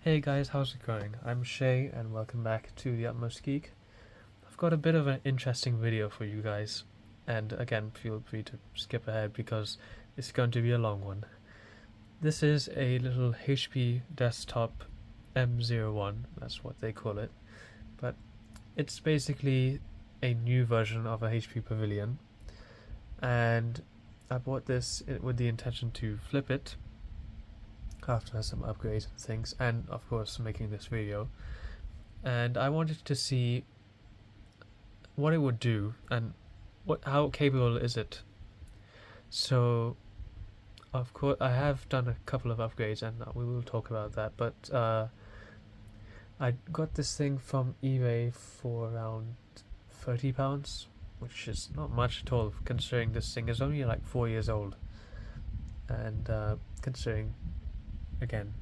Hey guys, how's it going? I'm Shay and welcome back to The Utmost Geek. I've got a bit of an interesting video for you guys, and again, feel free to skip ahead because it's going to be a long one. This is a little HP desktop M01, that's what they call it, but it's basically a new version of a HP Pavilion, and I bought this with the intention to flip it after some upgrades and things, and of course making this video. And I wanted to see what it would do and how capable is it. So of course I have done a couple of upgrades and we will talk about that, but I got this thing from eBay for around £30, which is not much at all considering this thing is only like 4 years old, and considering again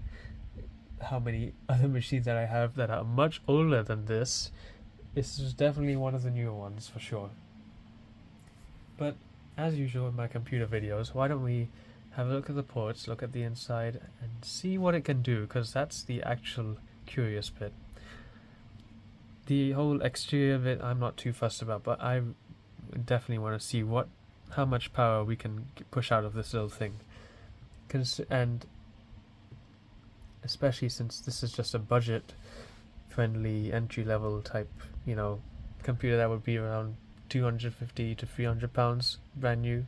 how many other machines that I have that are much older than this is definitely one of the newer ones for sure. But as usual in my computer videos, why don't we have a look at the ports, look at the inside and see what it can do, because that's the actual curious bit. The whole exterior bit I'm not too fussed about, but I definitely want to see how much power we can push out of this little thing, and especially since this is just a budget friendly entry level type, computer that would be around 250 to 300 pounds brand new.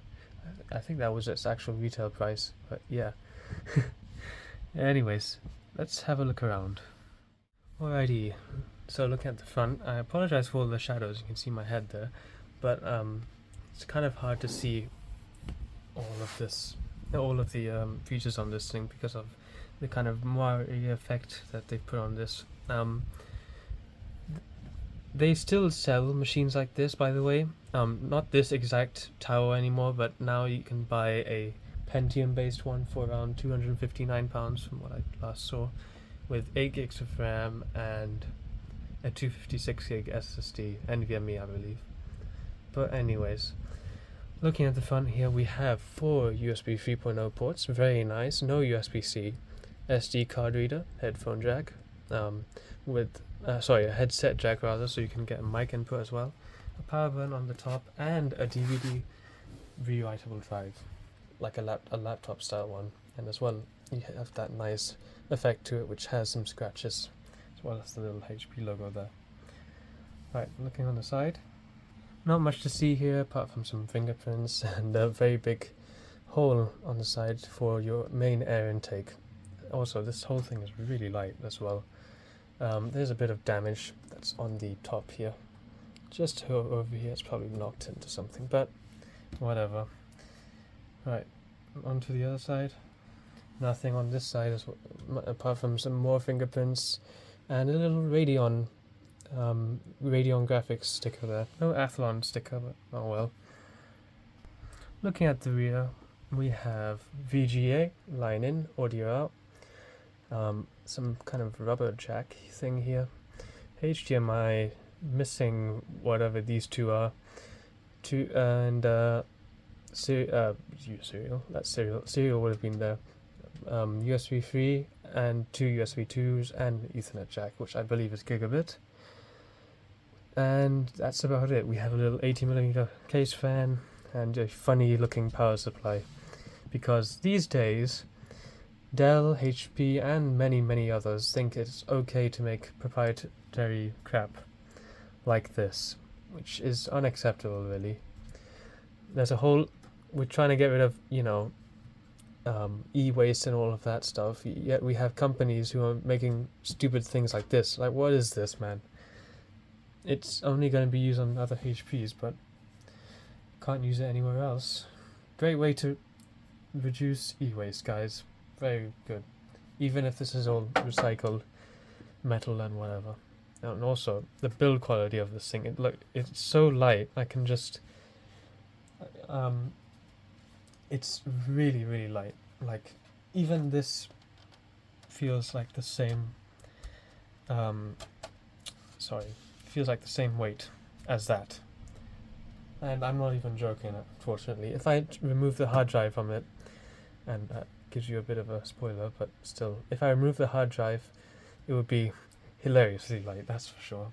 I think that was its actual retail price, but yeah. Anyways, let's have a look around. Alrighty, so looking at the front, I apologize for all the shadows, you can see my head there, but it's kind of hard to see all of the features on this thing because of the kind of moire effect that they put on this. They still sell machines like this, by the way. Not this exact tower anymore, but now you can buy a Pentium based one for around £259 from what I last saw, with 8 gigs of RAM and a 256 gig SSD, NVMe I believe. But anyways, looking at the front here, we have 4 USB 3.0 ports, very nice, no USB-C, SD card reader, headphone jack, a headset jack rather, so you can get a mic input as well, a power button on the top, and a DVD rewritable drive, like a laptop style one. And as well, you have that nice effect to it, which has some scratches, as well as the little HP logo there. Right, looking on the side, not much to see here apart from some fingerprints and a very big hole on the side for your main air intake. Also, this whole thing is really light as well. There's a bit of damage that's on the top here. Just over here, it's probably knocked into something, but whatever. Right, onto the other side. Nothing on this side apart from some more fingerprints and a little Radeon graphics sticker there. No Athlon sticker, but oh well. Looking at the rear, we have VGA, line in, audio out. Some kind of rubber jack thing here, HDMI, missing whatever these two are, serial would have been there, USB 3 and 2 USB 2s and Ethernet jack, which I believe is gigabit, and that's about it. We have a little 80mm case fan and a funny looking power supply, because these days Dell, HP, and many others think it's okay to make proprietary crap like this, which is unacceptable really. We're trying to get rid of, e-waste and all of that stuff, yet we have companies who are making stupid things like this. Like, what is this, man? It's only going to be used on other HPs, but can't use it anywhere else. Great way to reduce e-waste, guys. Very good, even if this is all recycled metal and whatever. And also the build quality of this thing, it's so light. I can just it's really light. Like, even this feels like the same feels like the same weight as that, and I'm not even joking, unfortunately. If I remove the hard drive from it, and gives you a bit of a spoiler, but still, if I remove the hard drive, it would be hilariously light, that's for sure.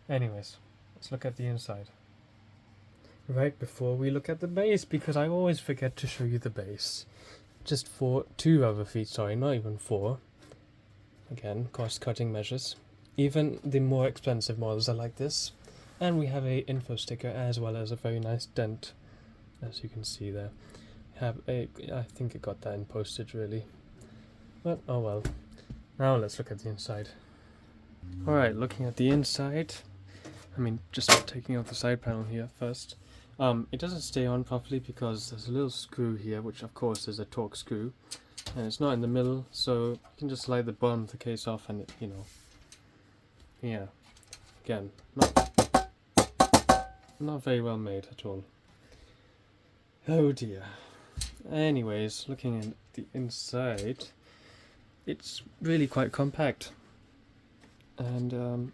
Anyways, let's look at the inside. Right before we look at the base, because I always forget to show you the base. Just 2 rubber feet, sorry, not even 4. Again, cost-cutting measures. Even the more expensive models are like this. And we have a info sticker as well as a very nice dent, as you can see there. I think it got that in postage really. But oh well. Now let's look at the inside. Alright, looking at the inside. I mean, just taking off the side panel here first. It doesn't stay on properly because there's a little screw here, which of course is a Torx screw, and it's not in the middle, so you can just slide the bottom of the case off and it, you know, yeah, again, not very well made at all. Oh dear. Anyways, looking at the inside, it's really quite compact, and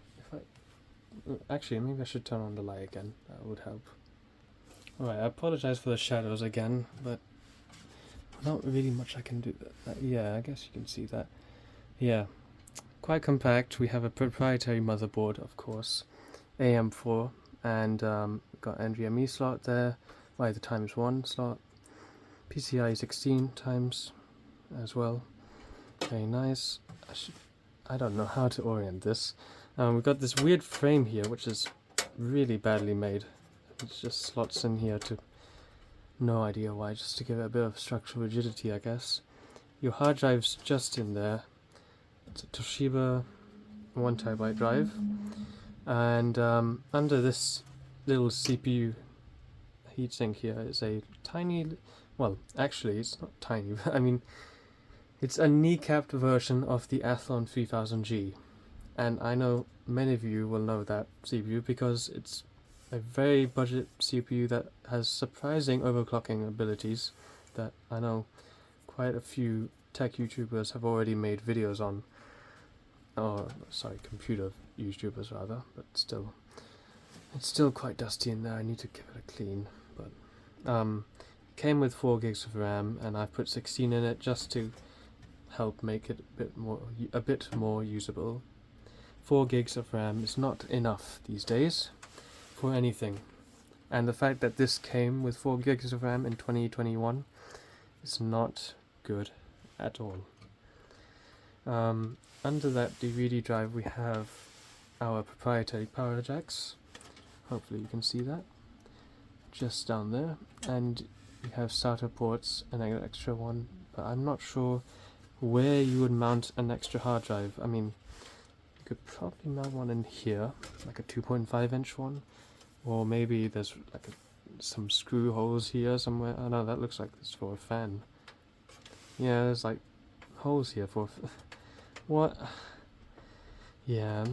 actually maybe I should turn on the light again, that would help. Alright, I apologize for the shadows again, but not really much I can do. Yeah, I guess you can see that. Yeah, quite compact. We have a proprietary motherboard, of course, AM4, and got NVMe slot there, by the ×1 slot, PCIe 16 times as well. Very nice. I don't know how to orient this. We've got this weird frame here, which is really badly made. It just slots in here to, no idea why, just to give it a bit of structural rigidity, I guess. Your hard drive's just in there. It's a Toshiba 1TB drive, and under this little CPU heatsink here is a tiny, well, actually it's not tiny, I mean, it's a kneecapped version of the Athlon 3000G, and I know many of you will know that CPU because it's a very budget CPU that has surprising overclocking abilities that I know quite a few tech YouTubers have already made videos on. Oh, sorry, computer YouTubers rather, but still. It's still quite dusty in there, I need to give it a clean. But came with 4 gigs of RAM and I put 16 in it just to help make it a bit more usable. 4 gigs of RAM is not enough these days for anything, and the fact that this came with 4 gigs of RAM in 2021 is not good at all. Under that DVD drive we have our proprietary power jacks. Hopefully you can see that just down there, and you have SATA ports and an extra one, but I'm not sure where you would mount an extra hard drive. I mean, you could probably mount one in here, like a 2.5-inch one. Or maybe there's like some screw holes here somewhere. Oh no, that looks like it's for a fan. Yeah, there's like holes here for what? Yeah,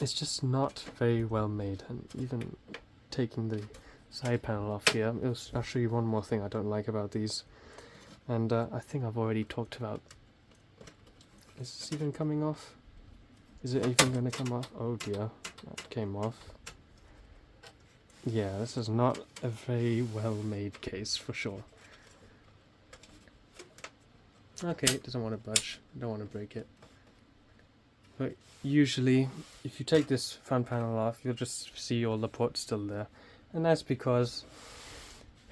it's just not very well made. And even taking the side panel off here, I'll show you one more thing I don't like about these. And I think I've already talked about. Is this even coming off? Is it even going to come off? Oh dear, that came off. Yeah, this is not a very well made case for sure. Okay, it doesn't want to budge. I don't want to break it. But usually, if you take this front panel off, you'll just see all the ports still there. And that's because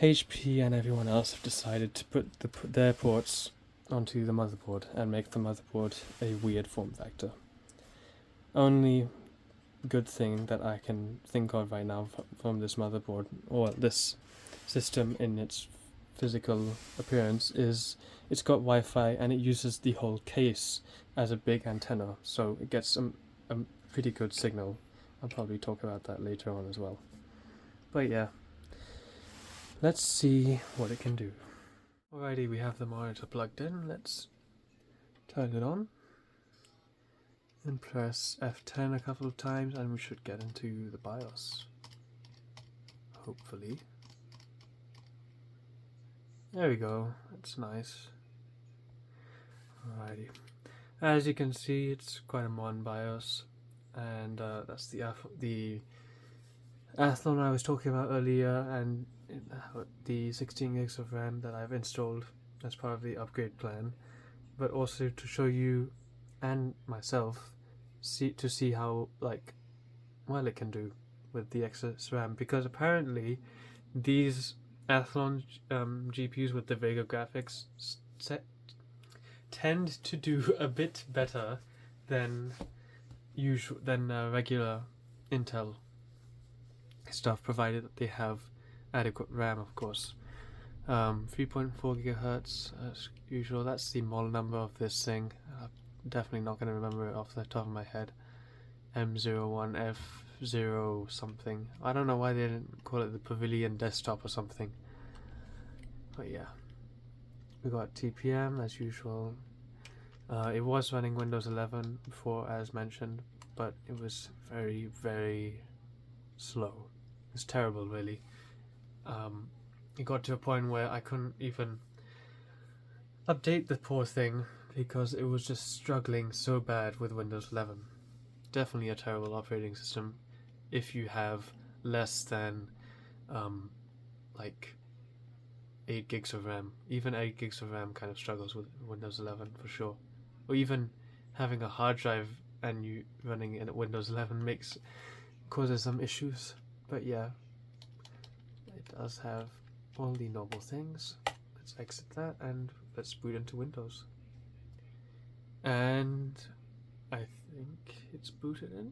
HP and everyone else have decided to put their ports onto the motherboard and make the motherboard a weird form factor. Only good thing that I can think of right now from this motherboard, or this system in its physical appearance, is it's got Wi-Fi and it uses the whole case as a big antenna, so it gets a pretty good signal. I'll probably talk about that later on as well. But yeah, let's see what it can do. Alrighty, we have the monitor plugged in. Let's turn it on and press F10 a couple of times and we should get into the BIOS. Hopefully. There we go, that's nice. Alrighty. As you can see, it's quite a modern BIOS, and that's the Athlon I was talking about earlier, and the 16 gigs of RAM that I've installed as part of the upgrade plan, but also to show you and myself to see how like well it can do with the excess RAM, because apparently these Athlon GPUs with the Vega graphics tend to do a bit better than regular Intel stuff, provided that they have adequate RAM, of course. 3.4 gigahertz as usual. That's the model number of this thing. I'm definitely not going to remember it off the top of my head. M01 F0 something. I don't know why they didn't call it the Pavilion desktop or something. But yeah, we got TPM as usual. It was running Windows 11 before, as mentioned, but it was very, very slow. It's terrible, really. It got to a point where I couldn't even update the poor thing because it was just struggling so bad with Windows 11. Definitely a terrible operating system if you have less than like 8 gigs of RAM. Even 8 gigs of RAM kind of struggles with Windows 11 for sure. Or even having a hard drive and you running in Windows 11 causes some issues. But yeah, it does have all the normal things. Let's exit that and let's boot into Windows. And I think it's booted in.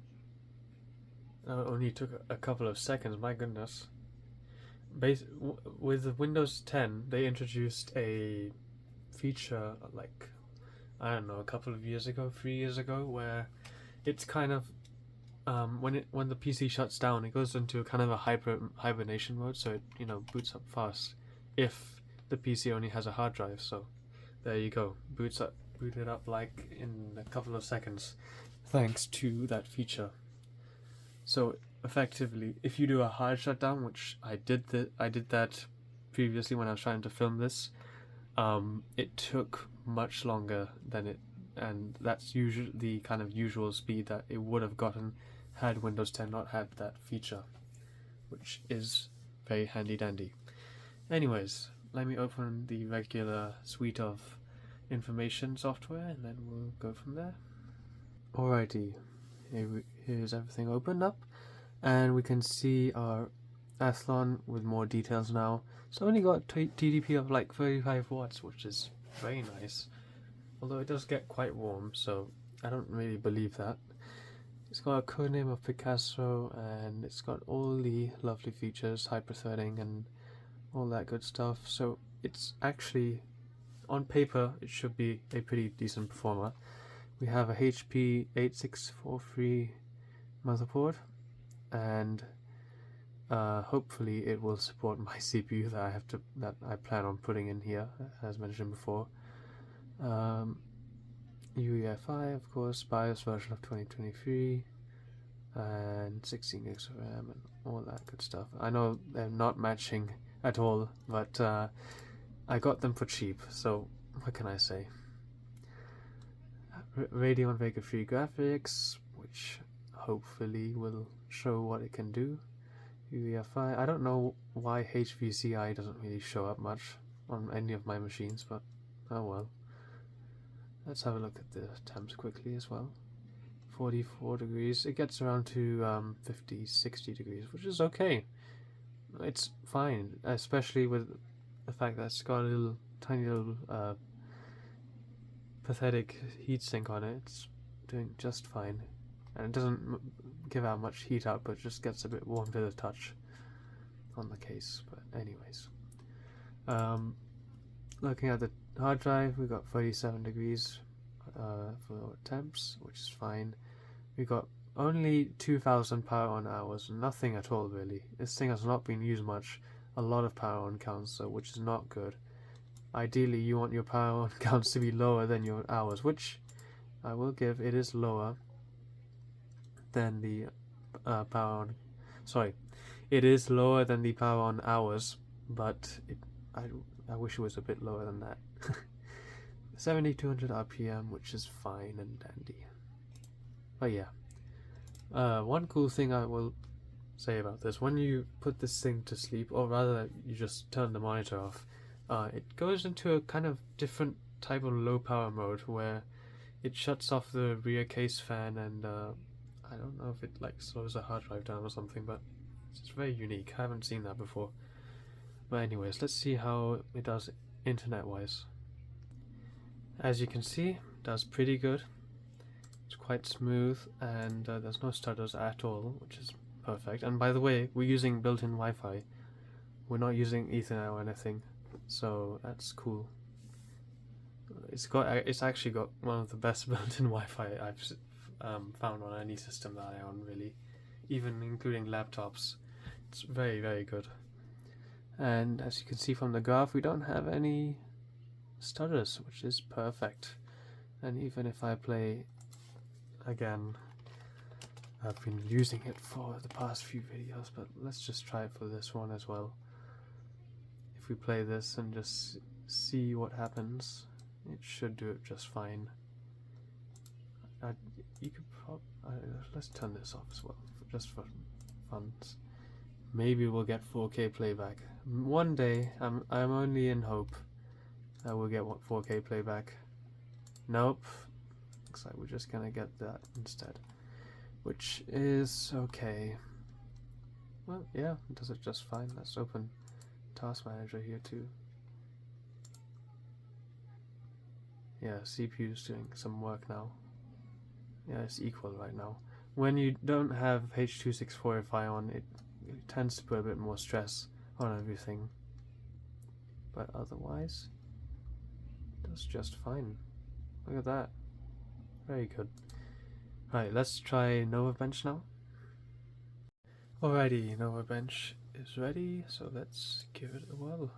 Oh, it only took a couple of seconds, my goodness. With Windows 10, they introduced a feature like, I don't know, a couple of years ago, 3 years ago, where it's kind of when the PC shuts down, it goes into a kind of a hibernation mode, so it boots up fast if the PC only has a hard drive. So there you go, booted up like in a couple of seconds, thanks to that feature. So effectively, if you do a hard shutdown, which I did that previously when I was trying to film this, it took much longer than it, and that's usually the kind of usual speed that it would have gotten had Windows 10 not had that feature, which is very handy dandy. Anyways, let me open the regular suite of information software and then we'll go from there. Alrighty, here's everything opened up, and we can see our Athlon with more details now. So only got TDP of like 35 watts, which is very nice. Although it does get quite warm, so I don't really believe that. It's got a codename of Picasso, and it's got all the lovely features, hyperthreading and all that good stuff. So it's actually, on paper, it should be a pretty decent performer. We have a HP 8643 motherboard, and hopefully it will support my CPU that I plan on putting in here, as mentioned before. UEFI, of course, BIOS version of 2023, and 16 gigs of RAM and all that good stuff. I know they're not matching at all, but I got them for cheap, so what can I say? Radeon Vega 3 graphics, which hopefully will show what it can do. UEFI, I don't know why HVCI doesn't really show up much on any of my machines, but oh well. Let's have a look at the temps quickly as well. 44 degrees, it gets around to 50, 60 degrees, which is okay. It's fine, especially with the fact that it's got a tiny little pathetic heatsink on it. It's doing just fine, and it doesn't give out much heat output, just gets a bit warm to the touch on the case. But anyways, looking at the hard drive, we got 37 degrees for temps, which is fine. We got only 2000 power on hours, nothing at all really. This thing has not been used much. A lot of power on counts, so which is not good. Ideally, you want your power on counts to be lower than your hours, which I will give. It is lower than the power on. Sorry, it is lower than the power on hours, but I wish it was a bit lower than that. 7200 RPM, which is fine and dandy. But yeah, one cool thing I will say about this: when you put this thing to sleep, or rather, you just turn the monitor off, it goes into a kind of different type of low power mode where it shuts off the rear case fan, and I don't know if it like slows the hard drive down or something, but it's very unique. I haven't seen that before. But anyways, let's see how it does internet-wise. As you can see, it does pretty good. It's quite smooth, and there's no stutters at all, which is perfect. And by the way, we're using built-in Wi-Fi. We're not using Ethernet or anything, so that's cool. It's actually got one of the best built-in Wi-Fi I've found on any system that I own, really, even including laptops. It's very, very good. And as you can see from the graph, we don't have any stutters, which is perfect. And even if I play again, I've been using it for the past few videos, but let's just try it for this one as well. If we play this and just see what happens, it should do it just fine. You could let's turn this off as well, just for fun. Maybe we'll get 4K playback one day. I'm only in hope that we'll get 4K playback. Nope. Looks like we're just gonna get that instead, which is okay. Well, yeah, it does it just fine. Let's open Task Manager here too. Yeah, CPU's doing some work now. Yeah, it's equal right now. When you don't have H.264 on, it tends to put a bit more stress on everything. But otherwise, it does just fine. Look at that. Very good. Right, let's try Nova Bench now. Alrighty, Nova Bench is ready, so let's give it a whirl.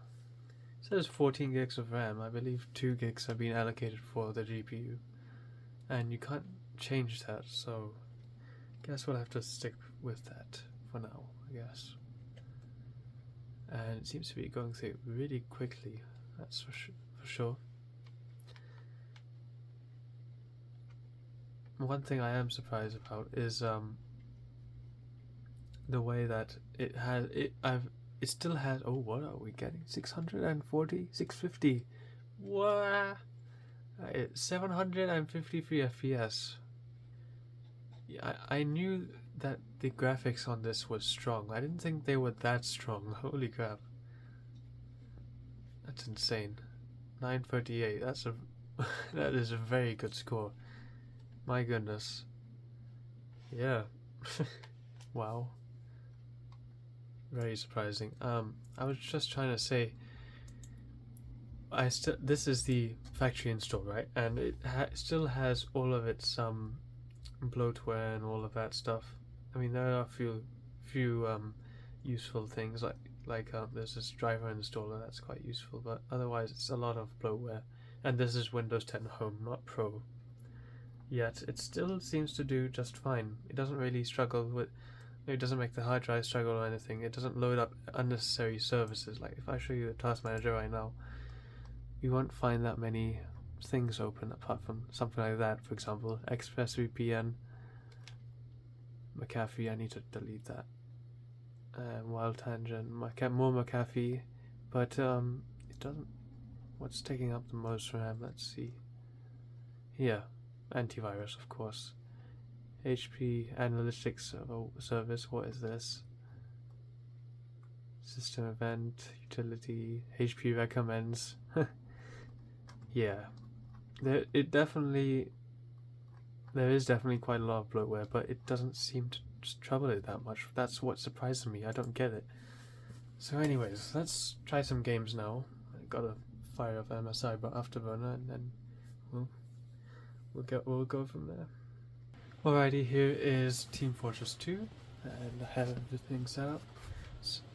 It says 14 gigs of RAM. I believe 2 gigs have been allocated for the GPU, and you can't change that, so I guess we'll have to stick with that for now, I guess. And it seems to be going through really quickly, that's for sure. One thing I am surprised about is the way that it still has, oh, what are we getting? 640? 650? What? It's 753 FPS. Yeah, I knew that the graphics on this was strong. I didn't think they were that strong. Holy crap. That's insane. 938. That's a that is a very good score. My goodness. Yeah. Wow. Very surprising. I was just trying to say, this is the factory install, right? And it still has all of its bloatware and all of that stuff. I mean, there are a few useful things like there's this driver installer that's quite useful, but otherwise it's a lot of bloatware. And this is Windows 10 Home, not Pro. Yet it still seems to do just fine. It doesn't really struggle with. It doesn't make the hard drive struggle or anything. It doesn't load up unnecessary services. Like if I show you the Task Manager right now, you won't find that many things open apart from something like that. For example, ExpressVPN, McAfee. I need to delete that. Wild Tangent, more McAfee, but it doesn't. What's taking up the most RAM? Let's see. Yeah, antivirus, of course. HP Analytics Service. What is this? System event, utility, HP recommends. Yeah, there is definitely quite a lot of bloatware, but it doesn't seem to trouble it that much. That's what surprises me. I don't get it. So anyways, let's try some games now. I gotta fire up MSI but Afterburner, and then we'll go from there. Alrighty, here is Team Fortress 2, and I have everything set up,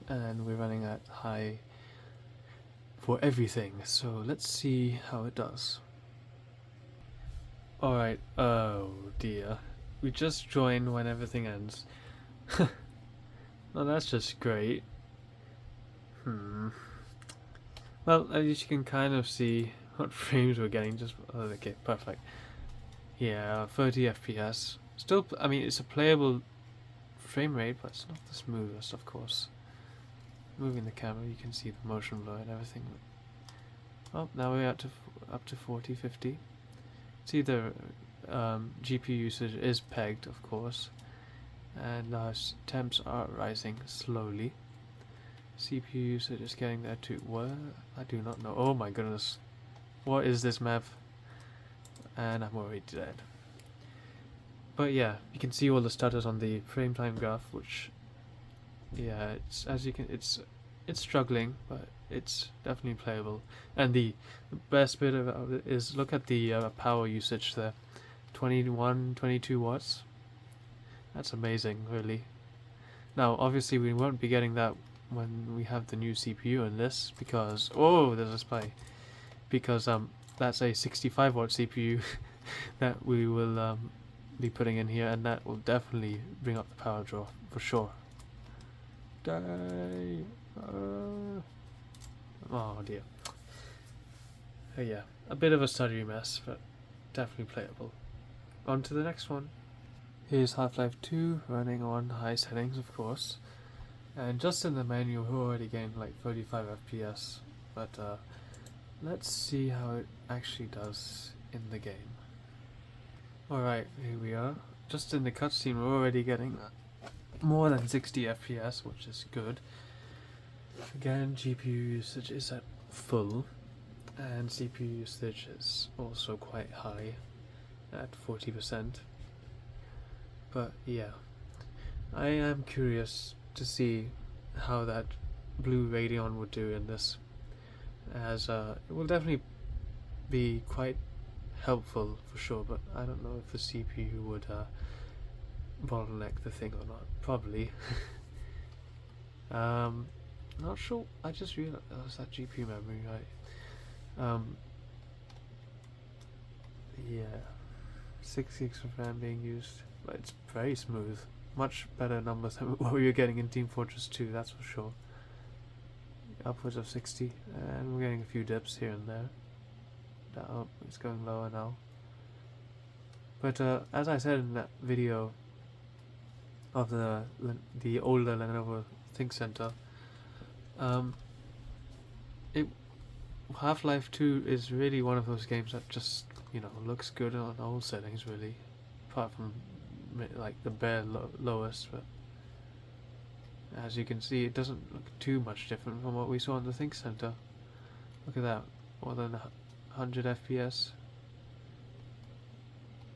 and we're running at high for everything, so let's see how it does. Alright, oh dear, we just joined when everything ends. Well, that's just great. Well, at least you can kind of see what frames we're getting, okay, perfect. Yeah, 30 FPS. Still, I mean, it's a playable frame rate, but it's not the smoothest, of course. Moving the camera, you can see the motion blur and everything. Oh, now we're up to 40, 50. see the GPU usage is pegged, of course, and temps are rising slowly. CPU usage is getting there too. What? I do not know. Oh my goodness. What is this map? And I'm already dead. But yeah, you can see all the stutters on the frame time graph, which, yeah, it's as you can, it's struggling, but it's definitely playable. And the best bit about it is look at the power usage there, 21, 22 watts. That's amazing, really. Now, obviously, we won't be getting that when we have the new CPU in this, because there's a spy, because that's a 65 watt CPU that we will be putting in here, and that will definitely bring up the power draw for sure. Die. Oh dear. Oh yeah, a bit of a stuttery mess, but definitely playable. On to the next one. Here's Half-Life 2 running on high settings, of course. And just in the menu, we're already getting like 35 FPS. But let's see how it actually does in the game. Alright, here we are. Just in the cutscene, we're already getting more than 60 FPS, which is good. Again, GPU usage is at full, and CPU usage is also quite high at 40%. But yeah, I am curious to see how that blue Radeon would do in this, as it will definitely be quite helpful for sure, but I don't know if the CPU would bottleneck the thing or not. Probably. Not sure. I just realized that GPU memory, right? Yeah, 6 gigs of RAM being used, but it's very smooth. Much better numbers than what we were getting in Team Fortress 2, that's for sure. Upwards of 60, and we're getting a few dips here and there. It's going lower now. But as I said in that video of the older Lenovo ThinkCenter, Half-Life 2 is really one of those games that just, looks good on all settings, really, apart from like the bare lowest. But as you can see, it doesn't look too much different from what we saw in the ThinkCenter. Look at that, more than 100 FPS.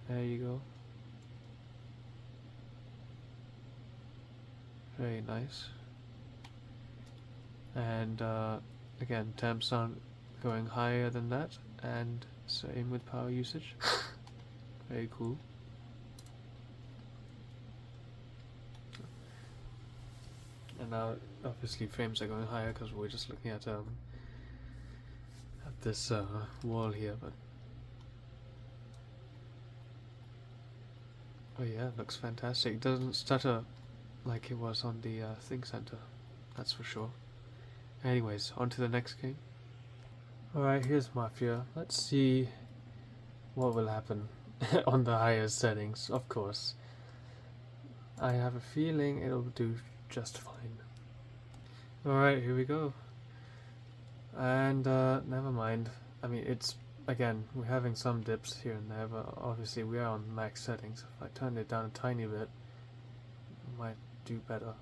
There you go. Very nice. And again, temps aren't going higher than that, and same with power usage. Very cool. And now, obviously, frames are going higher because we're just looking at this wall here. But oh yeah, it looks fantastic. It doesn't stutter like it was on the ThinkCenter, that's for sure. Anyways, on to the next game. Alright, here's Mafia. Let's see what will happen on the higher settings, of course. I have a feeling it'll do just fine. Alright, here we go. And never mind. I mean, it's, again, we're having some dips here and there, but obviously we are on max settings. If I turn it down a tiny bit, it might do better.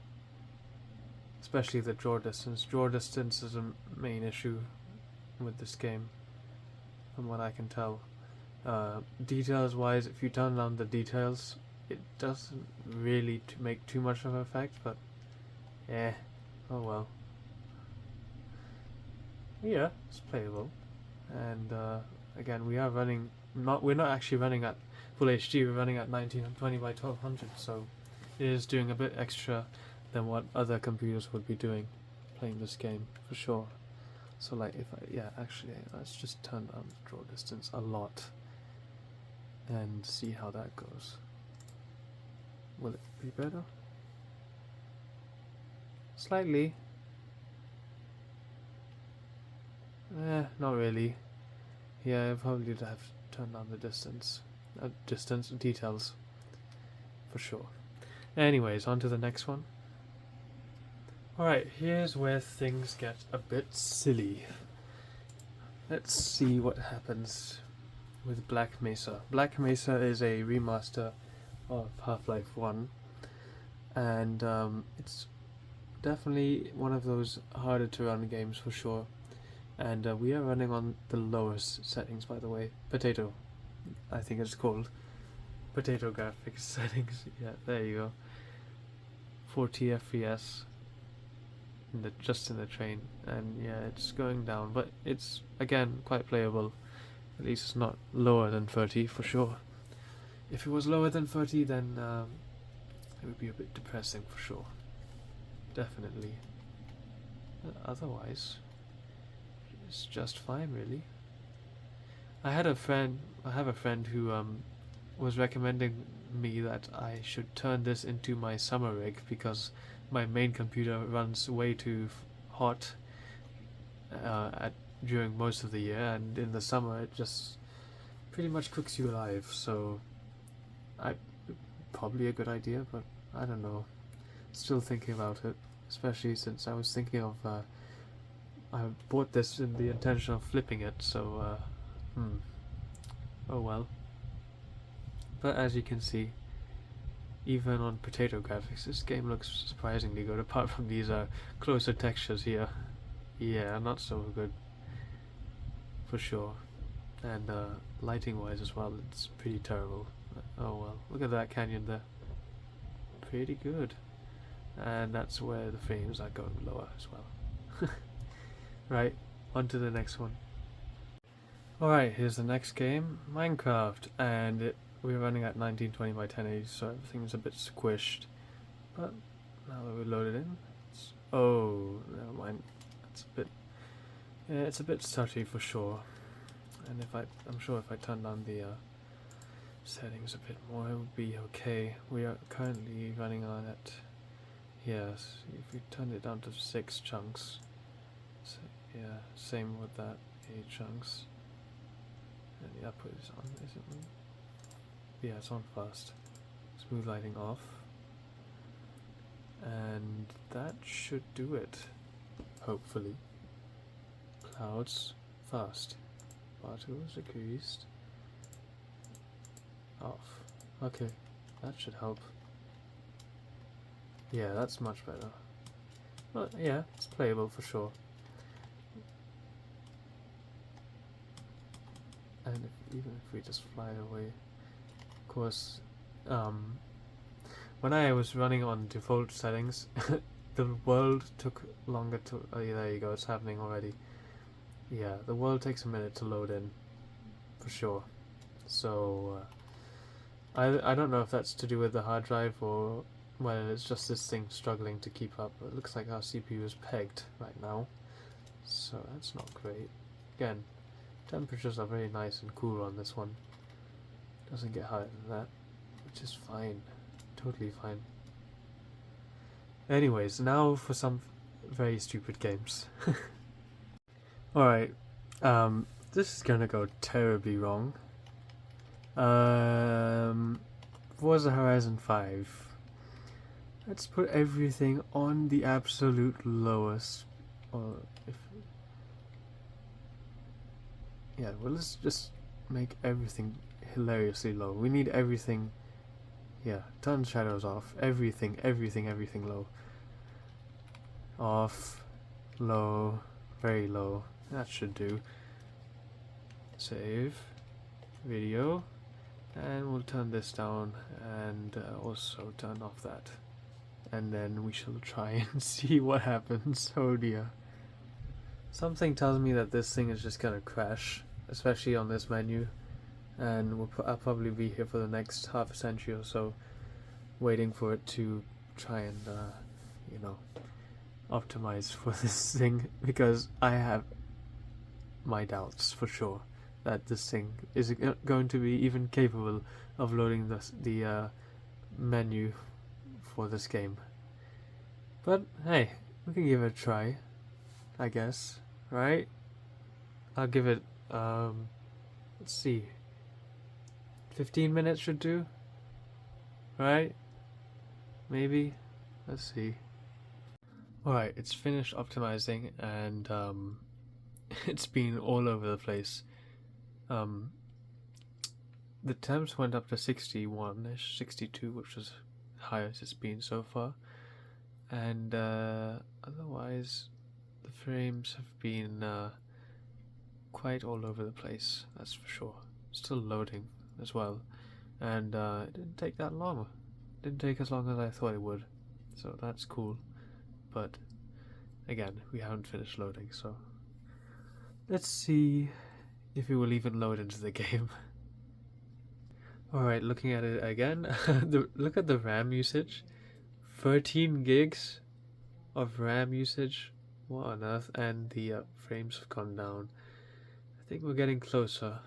Especially the draw distance. Draw distance is a main issue with this game, from what I can tell. Details wise, if you turn down the details, it doesn't really make too much of an effect, but yeah, oh well. Yeah, it's playable. And again, we are running, we're not actually running at full HD, we're running at 1920 by 1200, so it is doing a bit extra than what other computers would be doing playing this game, for sure. So like actually let's just turn down the draw distance a lot and see how that goes. Will it be better? Slightly. Not really. Yeah, I probably would have turned down the distance details for sure. Anyways, on to the next one. Alright, here's where things get a bit silly. Let's see what happens with Black Mesa. Black Mesa is a remaster of Half-Life 1, and it's definitely one of those harder to run games for sure. And we are running on the lowest settings, by the way. Potato, I think it's called. Potato graphics settings. Yeah, there you go. 40 FPS just in the train, and yeah, it's going down, but it's again quite playable. At least it's not lower than 30 for sure. If it was lower than 30, then it would be a bit depressing for sure. Definitely. Otherwise, it's just fine, really. I have a friend who was recommending me that I should turn this into my summer rig because my main computer runs way too hot during most of the year, and in the summer it just pretty much cooks you alive. So probably a good idea, but I don't know. Still thinking about it, especially since I was thinking of I bought this in the intention of flipping it, so oh well. But as you can see, even on potato graphics, this game looks surprisingly good, apart from these closer textures here. Yeah, not so good, for sure. And lighting wise as well, it's pretty terrible. Oh well, look at that canyon there. Pretty good. And that's where the frames are going lower as well. Right, on to the next one. Alright, here's the next game, Minecraft, and we're running at 1920 by 1080, so everything's a bit squished. But now that we load it in, oh, never mind. It's a bit stutty for sure. And I'm sure if I turn down the settings a bit more, it would be okay. We are currently running on at, yes, if we turn it down to 6 chunks, so, yeah, same with that, 8 chunks. And the output is on, isn't it? Yeah, it's on fast. Smooth lighting off. And that should do it. Hopefully. Clouds fast. Particles decreased. Off. Okay, that should help. Yeah, that's much better. Well, yeah, it's playable for sure. And even if we just fly away, of course, when I was running on default settings, the world took longer to. Oh, yeah, there you go. It's happening already. Yeah, the world takes a minute to load in, for sure. So I don't know if that's to do with the hard drive or whether it's just this thing struggling to keep up. It looks like our CPU is pegged right now, so that's not great. Again, temperatures are very nice and cool on this one. Doesn't get higher than that, which is fine. Totally fine. Anyways, now for some very stupid games. Alright, this is gonna go terribly wrong. Forza Horizon 5. Let's put everything on the absolute lowest. Or yeah, well, let's just make everything hilariously low. We need everything. Yeah, turn shadows off. Everything low. Off, low, very low. That should do. Save, video, and we'll turn this down and also turn off that. And then we shall try and see what happens. Oh dear. Something tells me that this thing is just gonna crash, especially on this menu. And I'll probably be here for the next half a century or so, waiting for it to try and, optimize for this thing, because I have my doubts for sure that this thing is going to be even capable of loading the menu for this game. But hey, we can give it a try, I guess, right? I'll give it, let's see, 15 minutes should do, right? Maybe, let's see. Alright, it's finished optimizing, and it's been all over the place. the temps went up to 61-ish, 62, which was the highest it's been so far. And otherwise, the frames have been quite all over the place, that's for sure. Still loading as well. And it didn't take that long. It didn't take as long as I thought it would. So that's cool. But again, we haven't finished loading, so let's see if it will even load into the game. Alright, looking at it again, look at the RAM usage. 13 gigs of RAM usage. What on earth? And the frames have gone down. I think we're getting closer.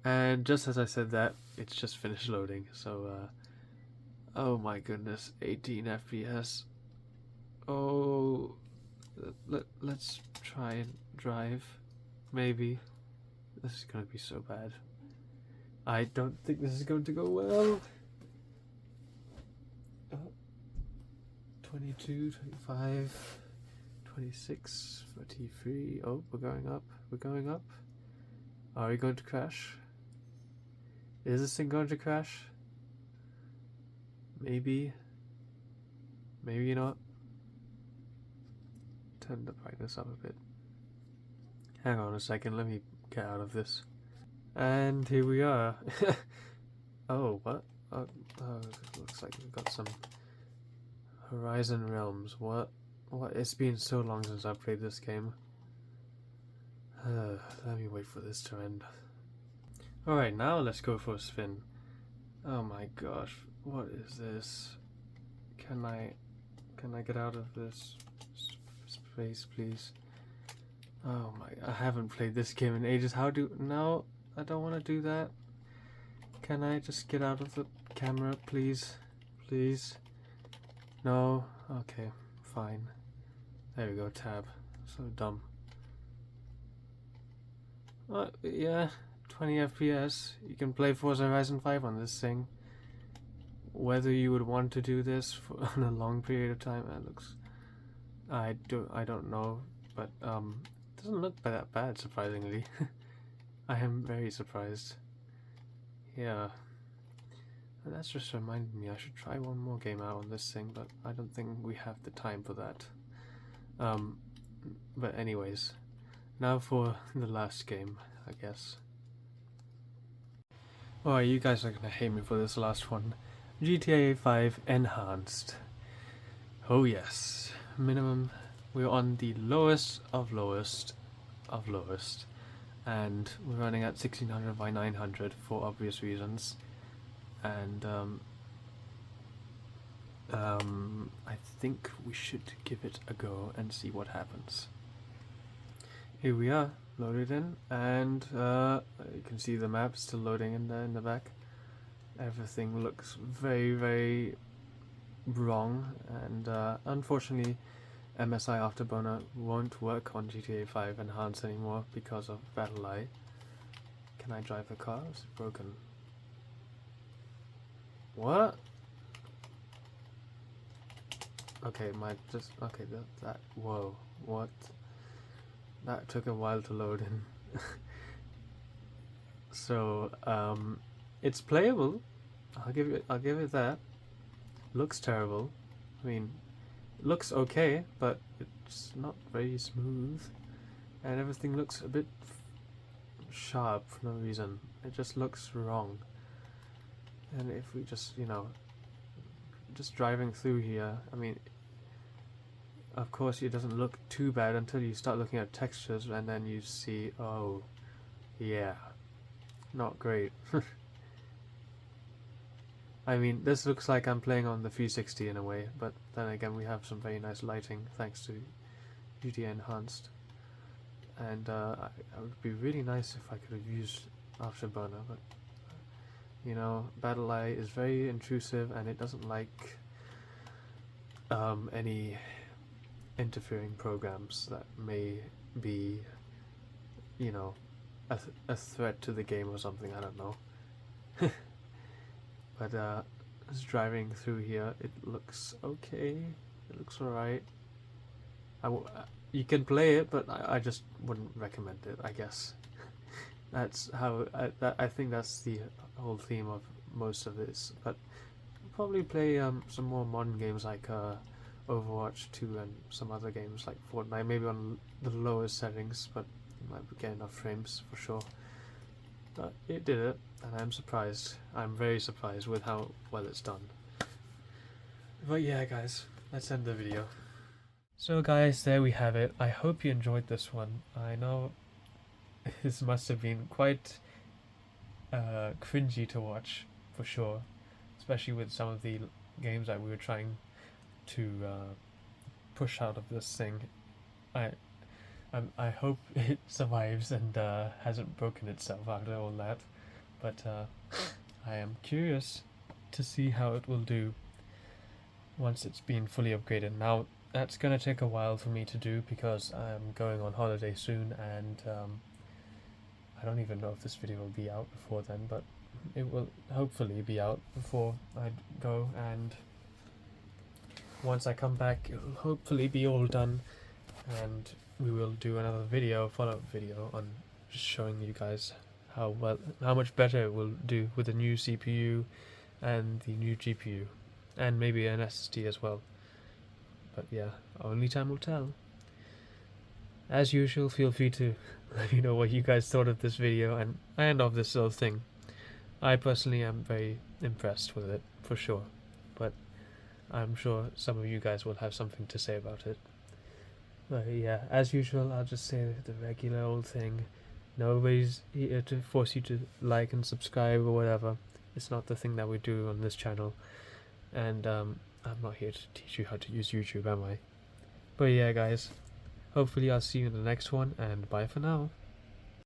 And just as I said that, it's just finished loading. So, oh my goodness, 18 FPS. Oh, let's try and drive. Maybe. This is gonna be so bad. I don't think this is going to go well. 22, 25, 26, 33. Oh, we're going up. We're going up. Are we going to crash? Is this thing going to crash? Maybe. Maybe not. Turn the brightness up a bit. Hang on a second, let me get out of this. And here we are. Oh, what? Oh, it looks like we've got some Horizon Realms. What? It's been so long since I played this game. Let me wait for this to end. Alright, now let's go for a spin. Oh my gosh, what is this? Can I get out of this space, please? Oh my, I haven't played this game in ages. No, I don't want to do that. Can I just get out of the camera, please? Please? No? Okay, fine. There we go, tab. So dumb. Yeah, 20 FPS. You can play Forza Horizon 5 on this thing. Whether you would want to do this for on a long period of time, it looks... I don't know, but it doesn't look that bad, surprisingly. I am very surprised. Yeah. And that's just reminded me I should try one more game out on this thing, but I don't think we have the time for that. But anyways, now for the last game, I guess. Oh, you guys are gonna hate me for this last one. GTA 5 Enhanced. Oh yes, minimum. We're on the lowest of lowest of lowest, and we're running at 1600 by 900 for obvious reasons. And I think we should give it a go and see what happens. Here we are, loaded in, and you can see the map still loading in there in the back. Everything looks very, very wrong, and unfortunately MSI Afterburner won't work on GTA 5 Enhanced anymore because of BattleEye. Can I drive the car? Is it broken? What? Okay, whoa, what? That took a while to load in. So, it's playable. I'll give it that. Looks terrible. I mean, it looks okay, but it's not very smooth, and everything looks a bit sharp for no reason. It just looks wrong. And if we just, just driving through here, I mean, of course it doesn't look too bad until you start looking at textures, and then you see, oh, yeah, not great. I mean, this looks like I'm playing on the 360 in a way, but then again we have some very nice lighting thanks to GTA Enhanced. And it would be really nice if I could have used Afterburner, but BattleEye is very intrusive, and it doesn't like any interfering programs that may be, a threat to the game or something. I don't know. But just driving through here, it looks okay. It looks alright. You can play it, but I just wouldn't recommend it, I guess. That's how I think that's the whole theme of most of this. But I'll probably play some more modern games like Overwatch 2 and some other games like Fortnite, maybe on the lowest settings, but you might get enough frames for sure. But it did it, and I'm surprised. I'm very surprised with how well it's done. But yeah, guys, let's end the video. So guys, there we have it. I hope you enjoyed this one. I know this must have been quite cringy to watch, for sure, especially with some of the games that we were trying to push out of this thing. I hope it survives and hasn't broken itself after all that, but I am curious to see how it will do once it's been fully upgraded. Now that's gonna take a while for me to do because I'm going on holiday soon, and I don't even know if this video will be out before then, but it will hopefully be out before I go, and once I come back it will hopefully be all done, and we will do another video, follow-up video, on showing you guys how much better it will do with the new CPU and the new GPU, and maybe an SSD as well. But yeah, only time will tell. As usual, feel free to let me know what you guys thought of this video and of this little thing. I personally am very impressed with it, for sure, but I'm sure some of you guys will have something to say about it. But yeah, as usual, I'll just say the regular old thing. Nobody's here to force you to like and subscribe or whatever. It's not the thing that we do on this channel. And I'm not here to teach you how to use YouTube, am I? But yeah, guys, hopefully I'll see you in the next one, and bye for now.